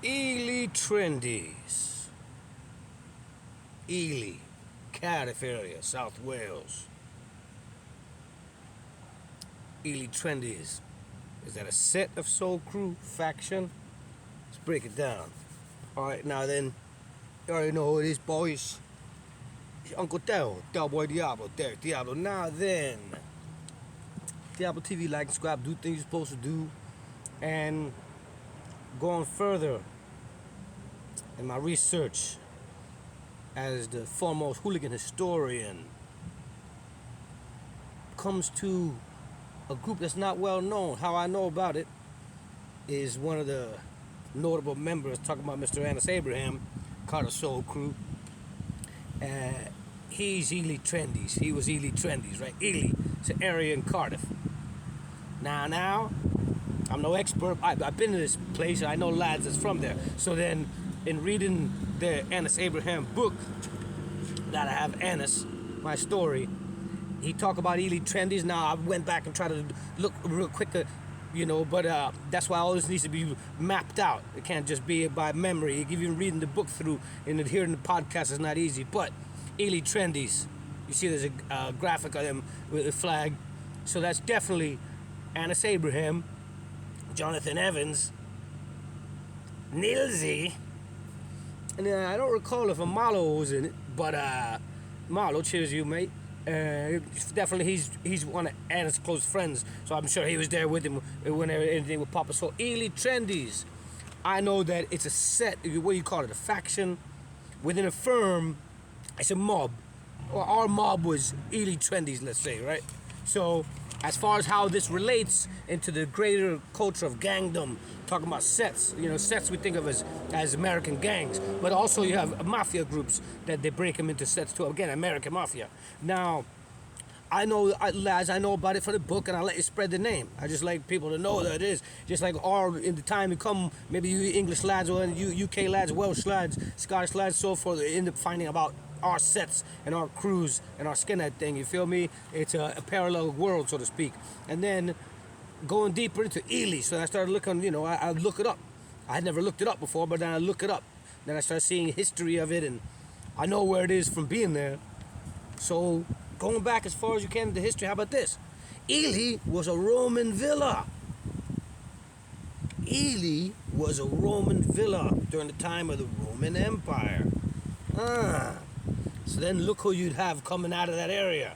ELY Trendies. ELY, Cardiff area, South Wales. ELY Trendies. Is that a set of Soul Crew faction? Let's break it down. Alright, now then, you already know who it is, boys. It's Uncle Del, Boy Diablo, Derek Diablo. Now then, Diablo TV, like, subscribe, do things you're supposed to do. And going further in my research as the foremost hooligan historian, comes to a group that's not well known. How I know about it is one of the notable members, talking about Mr. Annis Abraham, CARDIFF Soul CREW. He's ELY Trendies. He was ELY Trendies, right? ELY, it's an area in Cardiff. Now, I'm no expert. I've been to this place. I know lads that's from there. So then, in reading the Annis Abraham book that I have, Annis, my story, he talked about ELY Trendies. Now, I went back and tried to look real quick, but that's why all this needs to be mapped out. It can't just be by memory. Even reading the book through and hearing the podcast is not easy. But ELY Trendies, you see there's a graphic of them with a flag. So that's definitely Annis Abraham, Jonathan Evans, NILSY, and I don't recall if a Marlo was in it, but Marlo, cheers you, mate. Definitely he's one of Anna's close friends, so I'm sure he was there with him whenever anything would pop up. So ELY Trendies, I know that it's a set, what do you call it, a faction within a firm. It's a mob. Well, our mob was ELY Trendies, let's say, right? So as far as how this relates into the greater culture of gangdom, talking about sets, sets we think of as American gangs, but also you have mafia groups that they break them into sets too. Again, American mafia. Now, I know, lads, I know about it for the book, and I let you spread the name. I just like people to know that it is. Just like in the time to come, maybe you English lads or you UK lads, Welsh lads, Scottish lads, so forth, they end up finding about our sets and our crews and our skinhead thing, you feel me? It's a parallel world, so to speak. And then going deeper into ELY, so I started looking, I look it up. I had never looked it up before, but then I look it up. Then I started seeing history of it, and I know where it is from being there. So going back as far as you can into history, how about this? ELY was a Roman villa. ELY was a Roman villa during the time of the Roman Empire. So then look who you'd have coming out of that area.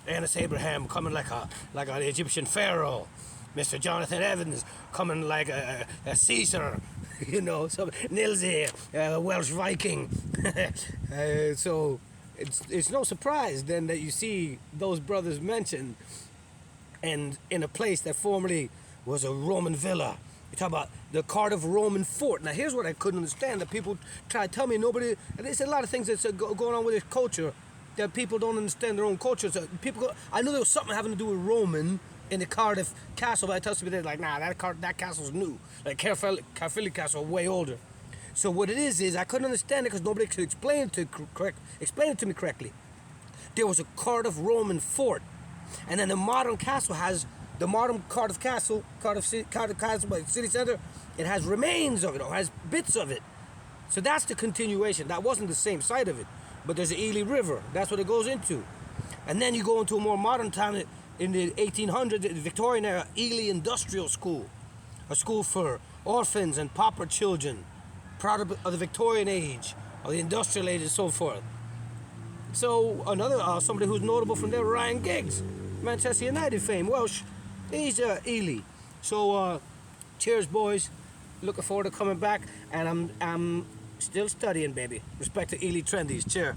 Annis Abraham coming like an Egyptian pharaoh. Mr. Jonathan Evans coming like a Caesar. Some NILSY, a Welsh Viking. So it's no surprise then that you see those brothers mentioned and in a place that formerly was a Roman villa. You talk about the Cardiff Roman fort. Now here's what I couldn't understand, that people try to tell me and there's a lot of things that's going on with this culture that people don't understand their own culture. So I knew there was something having to do with Roman in the Cardiff castle, but I tell people, they're like, nah, that castle's new. Like Caerphilly Castle, way older. So what it is I couldn't understand it because nobody could explain it to me correctly. There was a Cardiff Roman fort, and then the modern castle has the modern Cardiff Castle, Cardiff Castle by the city center. It has remains of it, or has bits of it. So that's the continuation. That wasn't the same side of it, but there's the Ely River. That's what it goes into. And then you go into a more modern time in the 1800s, the Victorian era, Ely Industrial School, a school for orphans and pauper children, proud of the Victorian age, or the industrial age, and so forth. So another somebody who's notable from there, Ryan Giggs, Manchester United fame, Welsh. He's ELY. So cheers, boys. Looking forward to coming back, and I'm still studying, baby. Respect to ELY Trendies. Cheers.